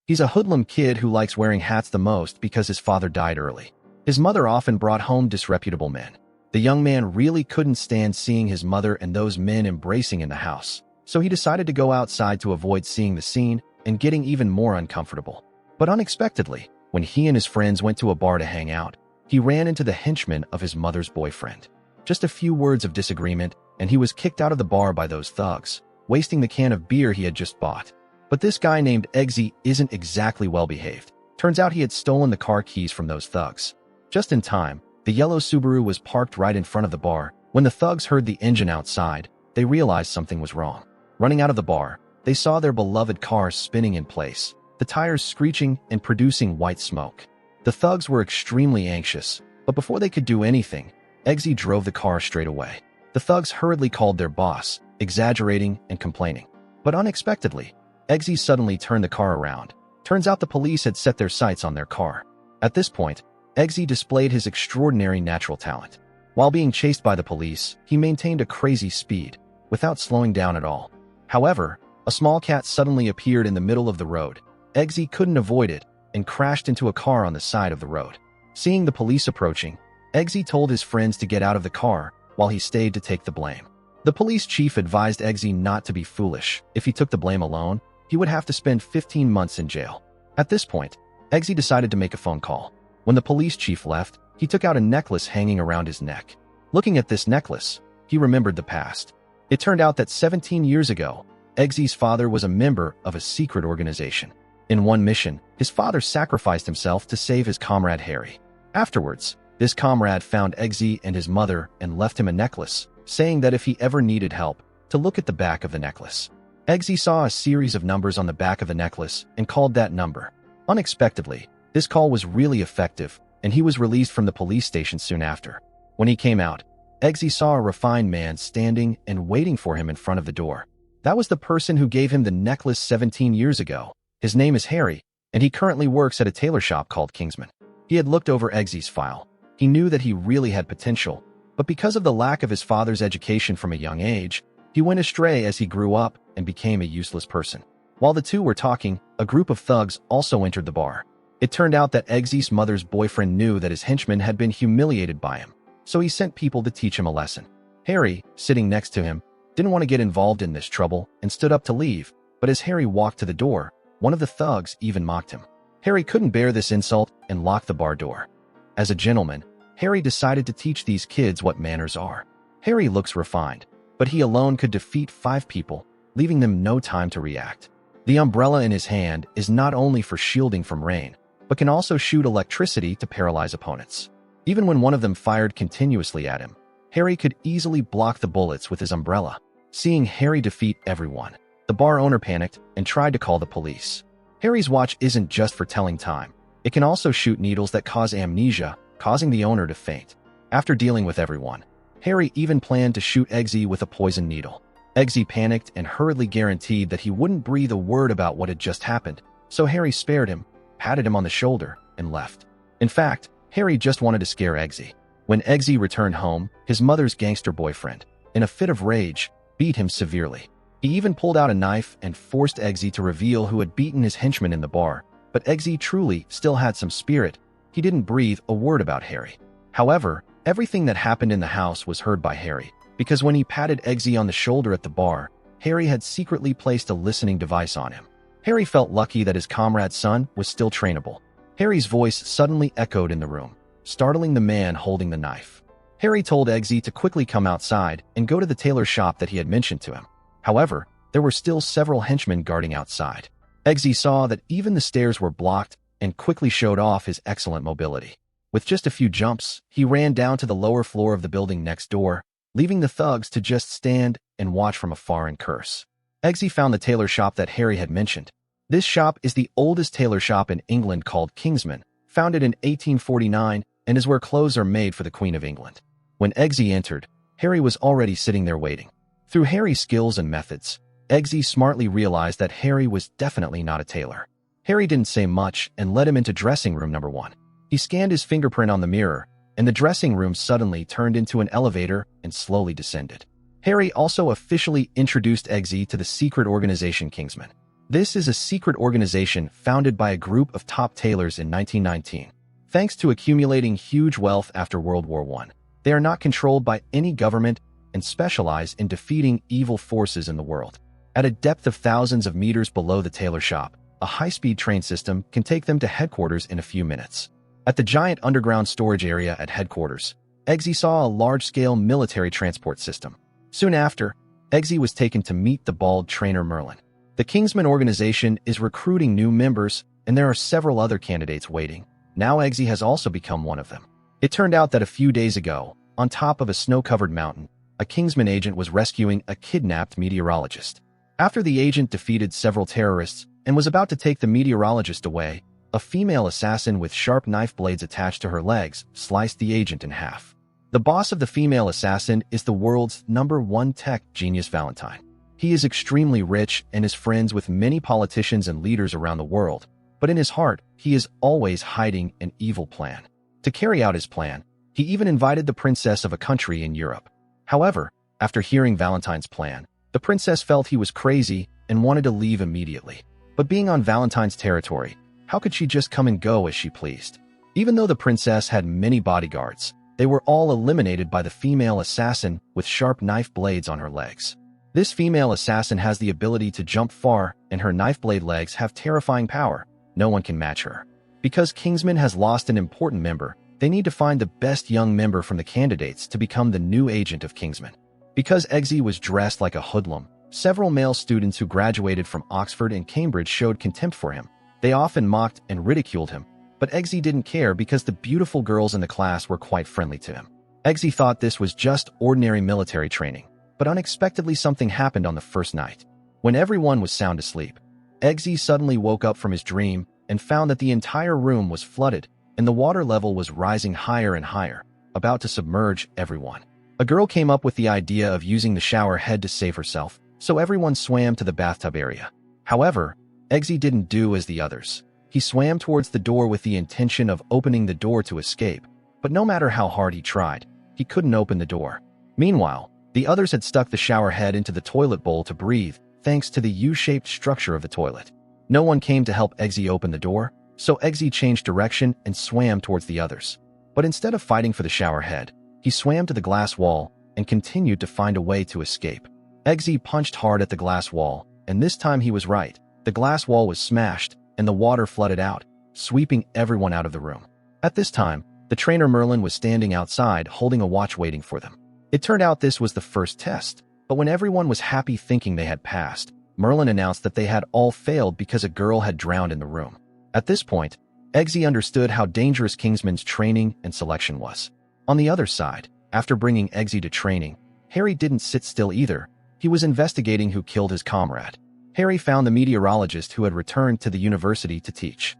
He's a hoodlum kid who likes wearing hats the most because his father died early. His mother often brought home disreputable men. The young man really couldn't stand seeing his mother and those men embracing in the house, so he decided to go outside to avoid seeing the scene and getting even more uncomfortable. But unexpectedly, when he and his friends went to a bar to hang out, he ran into the henchman of his mother's boyfriend. Just a few words of disagreement, and he was kicked out of the bar by those thugs, wasting the can of beer he had just bought. But this guy named Eggsy isn't exactly well-behaved. Turns out he had stolen the car keys from those thugs. Just in time, the yellow Subaru was parked right in front of the bar. When the thugs heard the engine outside, they realized something was wrong. Running out of the bar, they saw their beloved car spinning in place, the tires screeching and producing white smoke. The thugs were extremely anxious, but before they could do anything, Eggsy drove the car straight away. The thugs hurriedly called their boss, exaggerating and complaining. But unexpectedly, Eggsy suddenly turned the car around. Turns out the police had set their sights on their car. At this point, Eggsy displayed his extraordinary natural talent. While being chased by the police, he maintained a crazy speed, without slowing down at all. However, a small cat suddenly appeared in the middle of the road. Eggsy couldn't avoid it and crashed into a car on the side of the road. Seeing the police approaching, Eggsy told his friends to get out of the car while he stayed to take the blame. The police chief advised Eggsy not to be foolish. If he took the blame alone, he would have to spend 15 months in jail. At this point, Eggsy decided to make a phone call. When the police chief left, he took out a necklace hanging around his neck. Looking at this necklace, he remembered the past. It turned out that 17 years ago, Eggsy's father was a member of a secret organization. In one mission, his father sacrificed himself to save his comrade Harry. Afterwards, this comrade found Eggsy and his mother and left him a necklace, saying that if he ever needed help, to look at the back of the necklace. Eggsy saw a series of numbers on the back of the necklace and called that number. Unexpectedly, this call was really effective, and he was released from the police station soon after. When he came out, Eggsy saw a refined man standing and waiting for him in front of the door. That was the person who gave him the necklace 17 years ago. His name is Harry, and he currently works at a tailor shop called Kingsman. He had looked over Eggsy's file. He knew that he really had potential, but because of the lack of his father's education from a young age, he went astray as he grew up and became a useless person. While the two were talking, a group of thugs also entered the bar. It turned out that Eggsy's mother's boyfriend knew that his henchman had been humiliated by him, so he sent people to teach him a lesson. Harry, sitting next to him, didn't want to get involved in this trouble and stood up to leave, but as Harry walked to the door, one of the thugs even mocked him. Harry couldn't bear this insult and locked the bar door. As a gentleman, Harry decided to teach these kids what manners are. Harry looks refined, but he alone could defeat 5 people, leaving them no time to react. The umbrella in his hand is not only for shielding from rain, but can also shoot electricity to paralyze opponents. Even when one of them fired continuously at him, Harry could easily block the bullets with his umbrella. Seeing Harry defeat everyone, the bar owner panicked and tried to call the police. Harry's watch isn't just for telling time. It can also shoot needles that cause amnesia, causing the owner to faint. After dealing with everyone, Harry even planned to shoot Eggsy with a poison needle. Eggsy panicked and hurriedly guaranteed that he wouldn't breathe a word about what had just happened, so Harry spared him, patted him on the shoulder, and left. In fact, Harry just wanted to scare Eggsy. When Eggsy returned home, his mother's gangster boyfriend, in a fit of rage, beat him severely. He even pulled out a knife and forced Eggsy to reveal who had beaten his henchman in the bar, but Eggsy truly still had some spirit. He didn't breathe a word about Harry. However, everything that happened in the house was heard by Harry, because when he patted Eggsy on the shoulder at the bar, Harry had secretly placed a listening device on him. Harry felt lucky that his comrade's son was still trainable. Harry's voice suddenly echoed in the room, startling the man holding the knife. Harry told Eggsy to quickly come outside and go to the tailor shop that he had mentioned to him. However, there were still several henchmen guarding outside. Eggsy saw that even the stairs were blocked and quickly showed off his excellent mobility. With just a few jumps, he ran down to the lower floor of the building next door, leaving the thugs to just stand and watch from afar and curse. Eggsy found the tailor shop that Harry had mentioned. This shop is the oldest tailor shop in England, called Kingsman, founded in 1849, and is where clothes are made for the Queen of England. When Eggsy entered, Harry was already sitting there waiting. Through Harry's skills and methods, Eggsy smartly realized that Harry was definitely not a tailor. Harry didn't say much and led him into dressing room number 1. He scanned his fingerprint on the mirror, and the dressing room suddenly turned into an elevator and slowly descended. Harry also officially introduced Eggsy to the secret organization Kingsman. This is a secret organization founded by a group of top tailors in 1919. Thanks to accumulating huge wealth after World War I, they are not controlled by any government and specialize in defeating evil forces in the world. At a depth of thousands of meters below the tailor shop, a high-speed train system can take them to headquarters in a few minutes. At the giant underground storage area at headquarters, Eggsy saw a large-scale military transport system. Soon after, Eggsy was taken to meet the bald trainer Merlin. The Kingsman organization is recruiting new members, and there are several other candidates waiting. Now Eggsy has also become one of them. It turned out that a few days ago, on top of a snow-covered mountain, a Kingsman agent was rescuing a kidnapped meteorologist. After the agent defeated several terrorists and was about to take the meteorologist away, a female assassin with sharp knife blades attached to her legs sliced the agent in half. The boss of the female assassin is the world's #1 tech genius Valentine. He is extremely rich and is friends with many politicians and leaders around the world, but in his heart, he is always hiding an evil plan. To carry out his plan, he even invited the princess of a country in Europe. However, after hearing Valentine's plan, the princess felt he was crazy and wanted to leave immediately. But being on Valentine's territory, how could she just come and go as she pleased? Even though the princess had many bodyguards, they were all eliminated by the female assassin with sharp knife blades on her legs. This female assassin has the ability to jump far, and her knife blade legs have terrifying power. No one can match her. Because Kingsman has lost an important member, they need to find the best young member from the candidates to become the new agent of Kingsman. Because Eggsy was dressed like a hoodlum, several male students who graduated from Oxford and Cambridge showed contempt for him. They often mocked and ridiculed him, but Eggsy didn't care because the beautiful girls in the class were quite friendly to him. Eggsy thought this was just ordinary military training, but unexpectedly something happened on the first night. When everyone was sound asleep, Eggsy suddenly woke up from his dream and found that the entire room was flooded and the water level was rising higher and higher, about to submerge everyone. A girl came up with the idea of using the shower head to save herself, so everyone swam to the bathtub area. However, Eggsy didn't do as the others. He swam towards the door with the intention of opening the door to escape, but no matter how hard he tried, he couldn't open the door. Meanwhile, the others had stuck the shower head into the toilet bowl to breathe, thanks to the U-shaped structure of the toilet. No one came to help Eggsy open the door, so Eggsy changed direction and swam towards the others. But instead of fighting for the shower head, he swam to the glass wall and continued to find a way to escape. Eggsy punched hard at the glass wall, and this time he was right. The glass wall was smashed, and the water flooded out, sweeping everyone out of the room. At this time, the trainer Merlin was standing outside holding a watch waiting for them. It turned out this was the first test, but when everyone was happy thinking they had passed, Merlin announced that they had all failed because a girl had drowned in the room. At this point, Eggsy understood how dangerous Kingsman's training and selection was. On the other side, after bringing Eggsy to training, Harry didn't sit still either. He was investigating who killed his comrade. Harry found the meteorologist who had returned to the university to teach.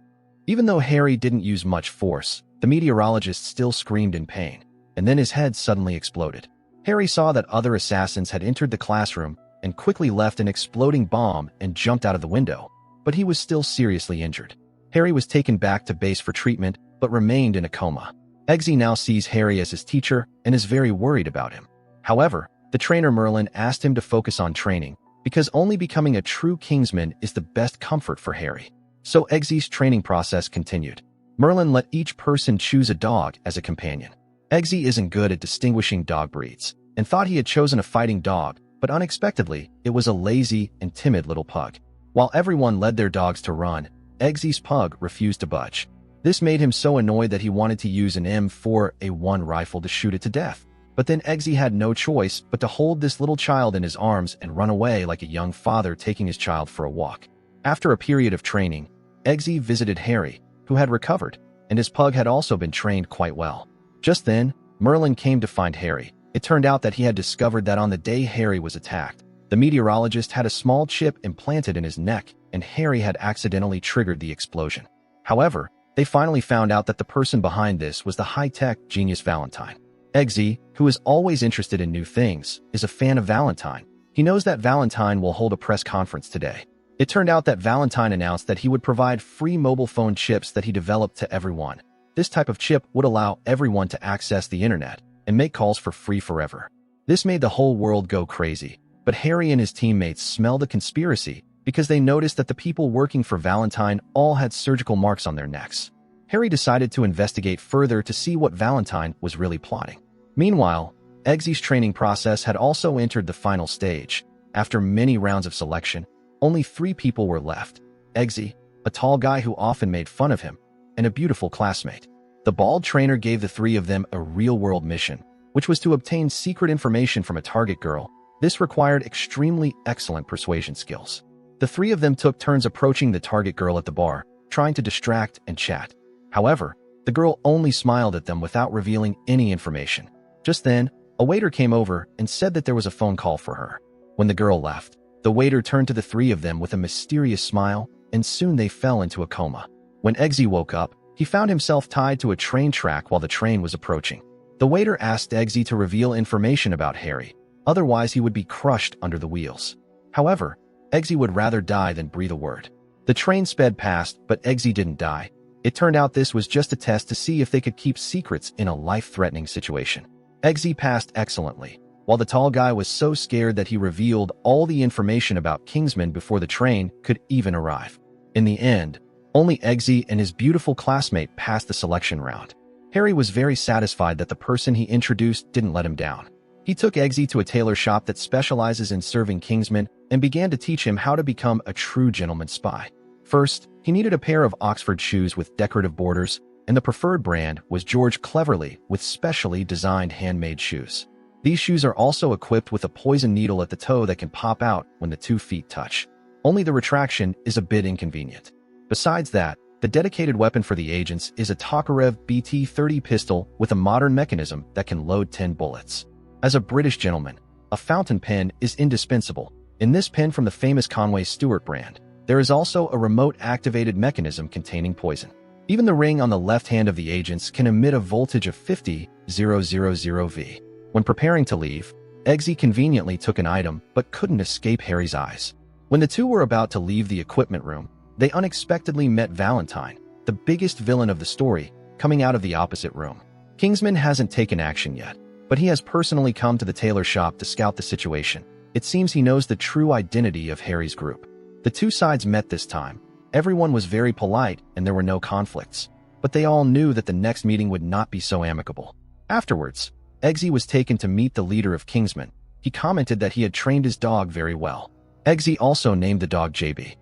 Even though Harry didn't use much force, the meteorologist still screamed in pain, and then his head suddenly exploded. Harry saw that other assassins had entered the classroom and quickly left an exploding bomb and jumped out of the window, but he was still seriously injured. Harry was taken back to base for treatment, but remained in a coma. Eggsy now sees Harry as his teacher and is very worried about him. However, the trainer Merlin asked him to focus on training, because only becoming a true Kingsman is the best comfort for Harry. So Eggsy's training process continued. Merlin let each person choose a dog as a companion. Eggsy isn't good at distinguishing dog breeds, and thought he had chosen a fighting dog, but unexpectedly, it was a lazy and timid little pug. While everyone led their dogs to run, Eggsy's pug refused to budge. This made him so annoyed that he wanted to use an M4A1 rifle to shoot it to death. But then Eggsy had no choice but to hold this little child in his arms and run away like a young father taking his child for a walk. After a period of training, Eggsy visited Harry, who had recovered, and his pug had also been trained quite well. Just then, Merlin came to find Harry. It turned out that he had discovered that on the day Harry was attacked, the meteorologist had a small chip implanted in his neck, and Harry had accidentally triggered the explosion. However, they finally found out that the person behind this was the high-tech genius Valentine. Eggsy, who is always interested in new things, is a fan of Valentine. He knows that Valentine will hold a press conference today. It turned out that Valentine announced that he would provide free mobile phone chips that he developed to everyone. This type of chip would allow everyone to access the internet and make calls for free forever. This made the whole world go crazy, but Harry and his teammates smelled a conspiracy because they noticed that the people working for Valentine all had surgical marks on their necks. Harry decided to investigate further to see what Valentine was really plotting. Meanwhile, Eggsy's training process had also entered the final stage. After many rounds of selection, only 3 people were left: Eggsy, a tall guy who often made fun of him, and a beautiful classmate. The bald trainer gave the 3 of them a real-world mission, which was to obtain secret information from a target girl. This required extremely excellent persuasion skills. The 3 of them took turns approaching the target girl at the bar, trying to distract and chat. However, the girl only smiled at them without revealing any information. Just then, a waiter came over and said that there was a phone call for her. When the girl left, the waiter turned to the 3 of them with a mysterious smile, and soon they fell into a coma. When Eggsy woke up, he found himself tied to a train track while the train was approaching. The waiter asked Eggsy to reveal information about Harry, otherwise he would be crushed under the wheels. However, Eggsy would rather die than breathe a word. The train sped past, but Eggsy didn't die. It turned out this was just a test to see if they could keep secrets in a life-threatening situation. Eggsy passed excellently, while the tall guy was so scared that he revealed all the information about Kingsman before the train could even arrive. In the end, only Eggsy and his beautiful classmate passed the selection round. Harry was very satisfied that the person he introduced didn't let him down. He took Eggsy to a tailor shop that specializes in serving Kingsmen and began to teach him how to become a true gentleman spy. First, he needed a pair of Oxford shoes with decorative borders, and the preferred brand was George Cleverly with specially designed handmade shoes. These shoes are also equipped with a poison needle at the toe that can pop out when the 2 feet touch. Only the retraction is a bit inconvenient. Besides that, the dedicated weapon for the agents is a Tokarev BT-30 pistol with a modern mechanism that can load 10 bullets. As a British gentleman, a fountain pen is indispensable. In this pen from the famous Conway Stewart brand, there is also a remote-activated mechanism containing poison. Even the ring on the left hand of the agents can emit a voltage of 50,000 V. When preparing to leave, Eggsy conveniently took an item but couldn't escape Harry's eyes. When the 2 were about to leave the equipment room, they unexpectedly met Valentine, the biggest villain of the story, coming out of the opposite room. Kingsman hasn't taken action yet, but he has personally come to the tailor shop to scout the situation. It seems he knows the true identity of Harry's group. The 2 sides met this time. Everyone was very polite and there were no conflicts, but they all knew that the next meeting would not be so amicable. Afterwards, Eggsy was taken to meet the leader of Kingsman. He commented that he had trained his dog very well. Eggsy also named the dog JB.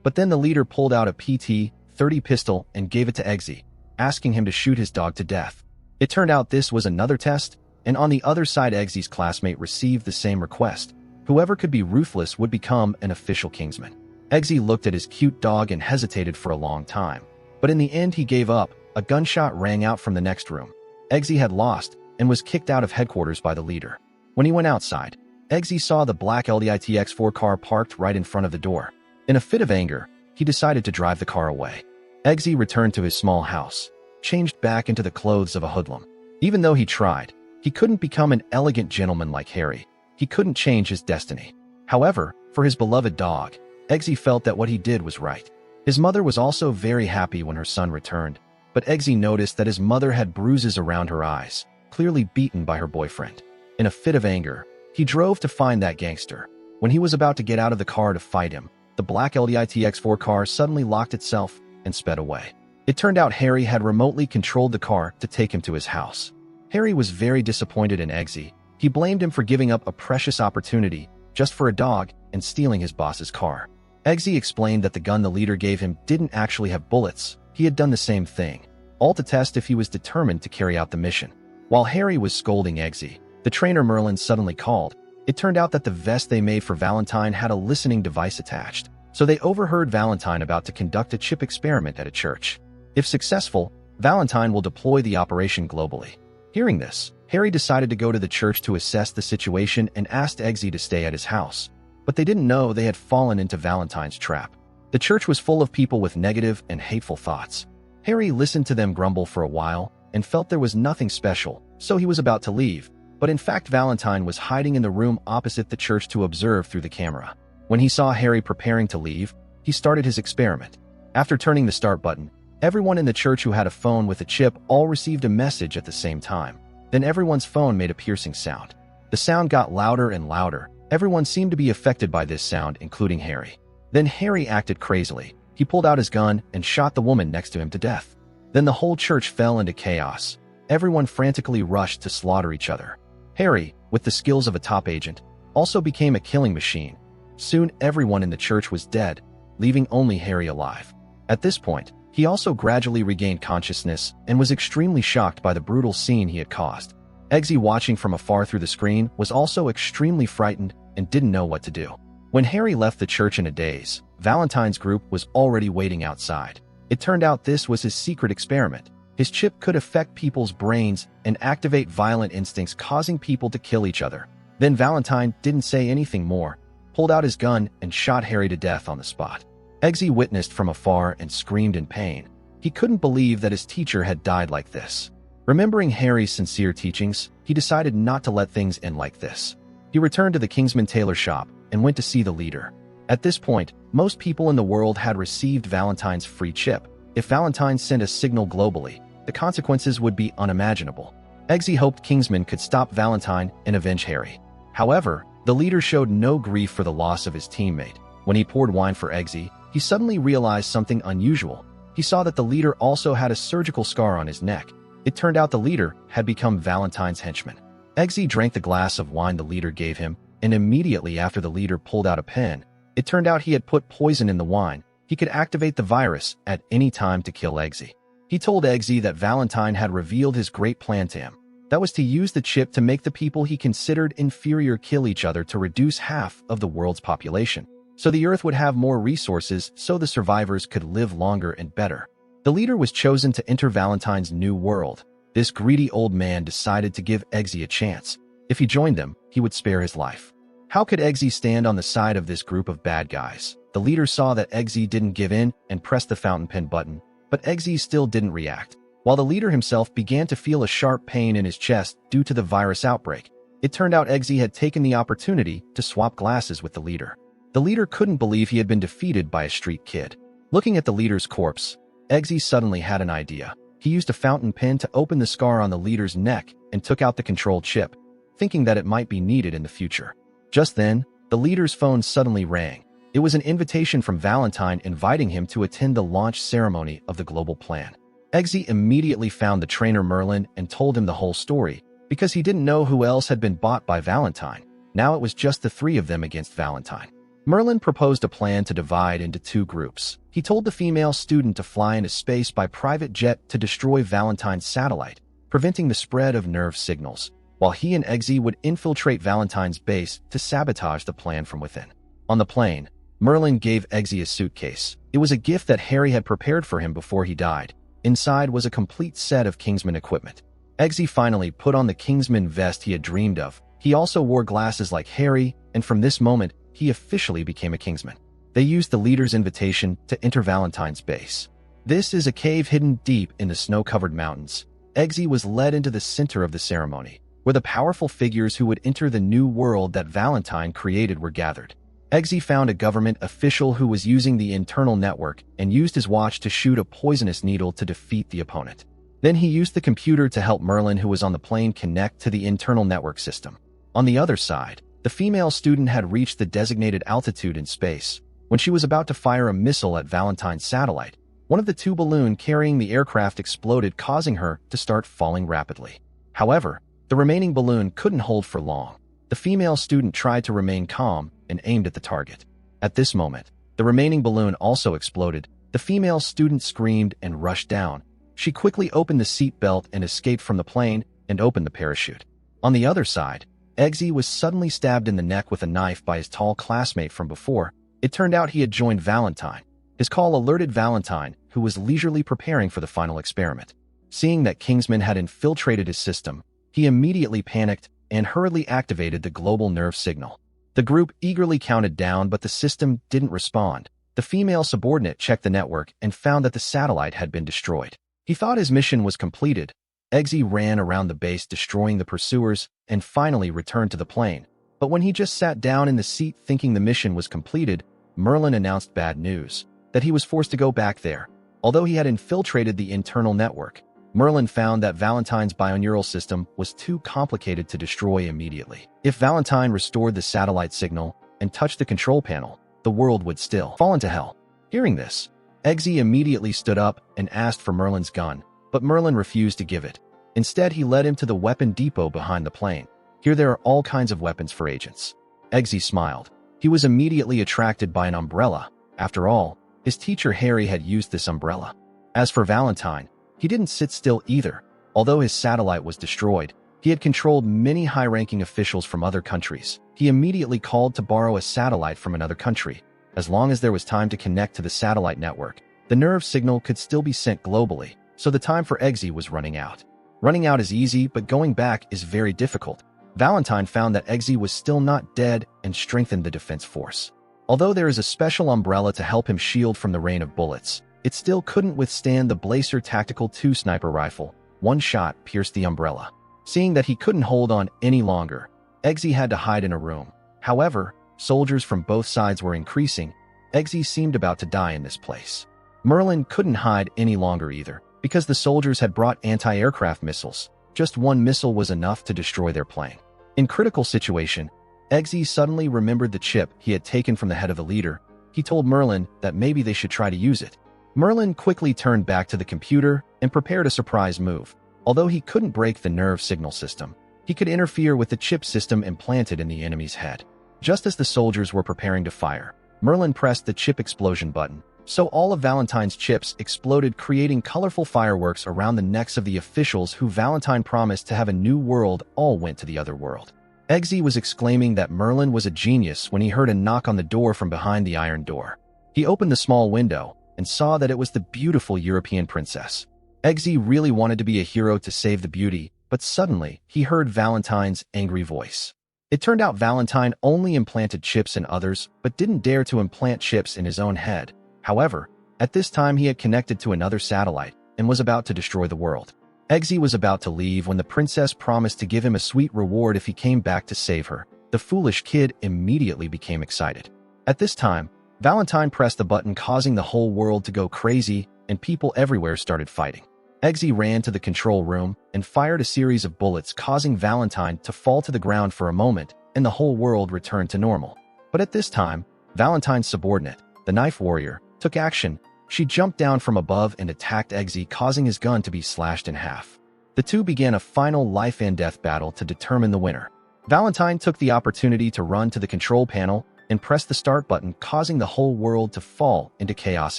But then the leader pulled out a PT-30 pistol and gave it to Eggsy, asking him to shoot his dog to death. It turned out this was another test, and on the other side Eggsy's classmate received the same request. Whoever could be ruthless would become an official Kingsman. Eggsy looked at his cute dog and hesitated for a long time. But in the end he gave up. A gunshot rang out from the next room. Eggsy had lost and was kicked out of headquarters by the leader. When he went outside, Eggsy saw the black LDITX-4 car parked right in front of the door. In a fit of anger, he decided to drive the car away. Eggsy returned to his small house, changed back into the clothes of a hoodlum. Even though he tried, he couldn't become an elegant gentleman like Harry. He couldn't change his destiny. However, for his beloved dog, Eggsy felt that what he did was right. His mother was also very happy when her son returned, but Eggsy noticed that his mother had bruises around her eyes, clearly beaten by her boyfriend. In a fit of anger, he drove to find that gangster. When he was about to get out of the car to fight him, the black LDITX-4 car suddenly locked itself and sped away. It turned out Harry had remotely controlled the car to take him to his house. Harry was very disappointed in Eggsy. He blamed him for giving up a precious opportunity just for a dog and stealing his boss's car. Eggsy explained that the gun the leader gave him didn't actually have bullets. He had done the same thing, all to test if he was determined to carry out the mission. While Harry was scolding Eggsy, the trainer Merlin suddenly called. It turned out that the vest they made for Valentine had a listening device attached, so they overheard Valentine about to conduct a chip experiment at a church. If successful, Valentine will deploy the operation globally. Hearing this, Harry decided to go to the church to assess the situation and asked Eggsy to stay at his house. But they didn't know they had fallen into Valentine's trap. The church was full of people with negative and hateful thoughts. Harry listened to them grumble for a while and felt there was nothing special, so he was about to leave. But in fact, Valentine was hiding in the room opposite the church to observe through the camera. When he saw Harry preparing to leave, he started his experiment. After turning the start button, everyone in the church who had a phone with a chip all received a message at the same time. Then everyone's phone made a piercing sound. The sound got louder and louder. Everyone seemed to be affected by this sound, including Harry. Then Harry acted crazily. He pulled out his gun and shot the woman next to him to death. Then the whole church fell into chaos. Everyone frantically rushed to slaughter each other. Harry, with the skills of a top agent, also became a killing machine. Soon everyone in the church was dead, leaving only Harry alive. At this point, he also gradually regained consciousness and was extremely shocked by the brutal scene he had caused. Eggsy, watching from afar through the screen, was also extremely frightened and didn't know what to do. When Harry left the church in a daze, Valentine's group was already waiting outside. It turned out this was his secret experiment. His chip could affect people's brains and activate violent instincts, causing people to kill each other. Then Valentine didn't say anything more, pulled out his gun, and shot Harry to death on the spot. Eggsy witnessed from afar and screamed in pain. He couldn't believe that his teacher had died like this. Remembering Harry's sincere teachings, he decided not to let things end like this. He returned to the Kingsman tailor shop and went to see the leader. At this point, most people in the world had received Valentine's free chip. If Valentine sent a signal globally, the consequences would be unimaginable. Eggsy hoped Kingsman could stop Valentine and avenge Harry. However, the leader showed no grief for the loss of his teammate. When he poured wine for Eggsy, he suddenly realized something unusual. He saw that the leader also had a surgical scar on his neck. It turned out the leader had become Valentine's henchman. Eggsy drank the glass of wine the leader gave him, and immediately after the leader pulled out a pen. It turned out he had put poison in the wine. He could activate the virus at any time to kill Eggsy. He told Eggsy that Valentine had revealed his great plan to him. That was to use the chip to make the people he considered inferior kill each other to reduce half of the world's population. So the Earth would have more resources so the survivors could live longer and better. The leader was chosen to enter Valentine's new world. This greedy old man decided to give Eggsy a chance. If he joined them, he would spare his life. How could Eggsy stand on the side of this group of bad guys? The leader saw that Eggsy didn't give in and pressed the fountain pen button, but Eggsy still didn't react. While the leader himself began to feel a sharp pain in his chest due to the virus outbreak, it turned out Eggsy had taken the opportunity to swap glasses with the leader. The leader couldn't believe he had been defeated by a street kid. Looking at the leader's corpse, Eggsy suddenly had an idea. He used a fountain pen to open the scar on the leader's neck and took out the control chip, thinking that it might be needed in the future. Just then, the leader's phone suddenly rang. It was an invitation from Valentine inviting him to attend the launch ceremony of the global plan. Eggsy immediately found the trainer Merlin and told him the whole story, because he didn't know who else had been bought by Valentine. Now it was just the three of them against Valentine. Merlin proposed a plan to divide into two groups. He told the female student to fly into space by private jet to destroy Valentine's satellite, preventing the spread of nerve signals, while he and Eggsy would infiltrate Valentine's base to sabotage the plan from within. On the plane, Merlin gave Eggsy a suitcase. It was a gift that Harry had prepared for him before he died. Inside was a complete set of Kingsman equipment. Eggsy finally put on the Kingsman vest he had dreamed of. He also wore glasses like Harry, and from this moment, he officially became a Kingsman. They used the leader's invitation to enter Valentine's base. This is a cave hidden deep in the snow-covered mountains. Eggsy was led into the center of the ceremony, where the powerful figures who would enter the new world that Valentine created were gathered. Eggsy found a government official who was using the internal network and used his watch to shoot a poisonous needle to defeat the opponent. Then he used the computer to help Merlin, who was on the plane, connect to the internal network system. On the other side, the female student had reached the designated altitude in space. When she was about to fire a missile at Valentine's satellite, one of the two balloons carrying the aircraft exploded, causing her to start falling rapidly. However, the remaining balloon couldn't hold for long. The female student tried to remain calm and aimed at the target. At this moment, the remaining balloon also exploded. The female student screamed and rushed down. She quickly opened the seat belt and escaped from the plane and opened the parachute. On the other side, Eggsy was suddenly stabbed in the neck with a knife by his tall classmate from before. It turned out he had joined Valentine. His call alerted Valentine, who was leisurely preparing for the final experiment. Seeing that Kingsman had infiltrated his system, he immediately panicked and hurriedly activated the global nerve signal. The group eagerly counted down, but the system didn't respond. The female subordinate checked the network and found that the satellite had been destroyed. He thought his mission was completed. Eggsy ran around the base, destroying the pursuers, and finally returned to the plane. But when he just sat down in the seat thinking the mission was completed, Merlin announced bad news, that he was forced to go back there. Although he had infiltrated the internal network, Merlin found that Valentine's bioneural system was too complicated to destroy immediately. If Valentine restored the satellite signal and touched the control panel, the world would still fall into hell. Hearing this, Eggsy immediately stood up and asked for Merlin's gun, but Merlin refused to give it. Instead, he led him to the weapon depot behind the plane. Here there are all kinds of weapons for agents. Eggsy smiled. He was immediately attracted by an umbrella. After all, his teacher Harry had used this umbrella. As for Valentine, he didn't sit still either. Although his satellite was destroyed, he had controlled many high-ranking officials from other countries. He immediately called to borrow a satellite from another country. As long as there was time to connect to the satellite network, the nerve signal could still be sent globally, so the time for Eggsy was running out. Running out is easy, but going back is very difficult. Valentine found that Eggsy was still not dead and strengthened the defense force. Although there is a special umbrella to help him shield from the rain of bullets, it still couldn't withstand the Blazer Tactical 2 sniper rifle. One shot pierced the umbrella. Seeing that he couldn't hold on any longer, Eggsy had to hide in a room. However, soldiers from both sides were increasing. Eggsy seemed about to die in this place. Merlin couldn't hide any longer either, because the soldiers had brought anti-aircraft missiles. Just one missile was enough to destroy their plane. In critical situation, Eggsy suddenly remembered the chip he had taken from the head of the leader. He told Merlin that maybe they should try to use it. Merlin quickly turned back to the computer and prepared a surprise move. Although he couldn't break the nerve signal system, he could interfere with the chip system implanted in the enemy's head. Just as the soldiers were preparing to fire, Merlin pressed the chip explosion button, so all of Valentine's chips exploded, creating colorful fireworks around the necks of the officials who Valentine promised to have a new world all went to the other world. Eggsy was exclaiming that Merlin was a genius when he heard a knock on the door from behind the iron door. He opened the small window and saw that it was the beautiful European princess. Eggsy really wanted to be a hero to save the beauty, but suddenly he heard Valentine's angry voice. It turned out Valentine only implanted chips in others, but didn't dare to implant chips in his own head. However, at this time he had connected to another satellite and was about to destroy the world. Eggsy was about to leave when the princess promised to give him a sweet reward if he came back to save her. The foolish kid immediately became excited. At this time, Valentine pressed the button, causing the whole world to go crazy, and people everywhere started fighting. Eggsy ran to the control room and fired a series of bullets, causing Valentine to fall to the ground for a moment, and the whole world returned to normal. But at this time, Valentine's subordinate, the knife warrior, took action. She jumped down from above and attacked Eggsy, causing his gun to be slashed in half. The two began a final life-and-death battle to determine the winner. Valentine took the opportunity to run to the control panel and press the start button, causing the whole world to fall into chaos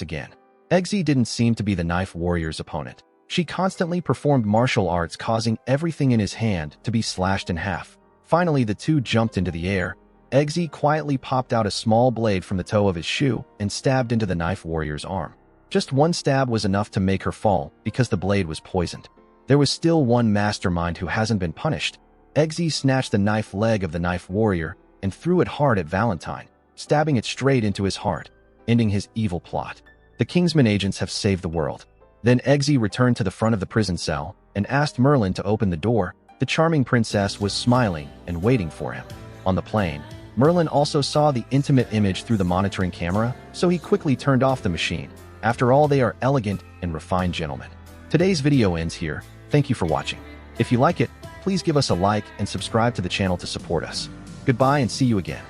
again. Eggsy didn't seem to be the knife warrior's opponent. She constantly performed martial arts, causing everything in his hand to be slashed in half. Finally, the two jumped into the air. Eggsy quietly popped out a small blade from the toe of his shoe and stabbed into the knife warrior's arm. Just one stab was enough to make her fall because the blade was poisoned. There was still one mastermind who hasn't been punished. Eggsy snatched the knife leg of the knife warrior and threw it hard at Valentine, stabbing it straight into his heart, ending his evil plot. The Kingsman agents have saved the world. Then Eggsy returned to the front of the prison cell and asked Merlin to open the door. The charming princess was smiling and waiting for him. On the plane, Merlin also saw the intimate image through the monitoring camera, so he quickly turned off the machine. After all, they are elegant and refined gentlemen. Today's video ends here. Thank you for watching. If you like it, please give us a like and subscribe to the channel to support us. Goodbye and see you again.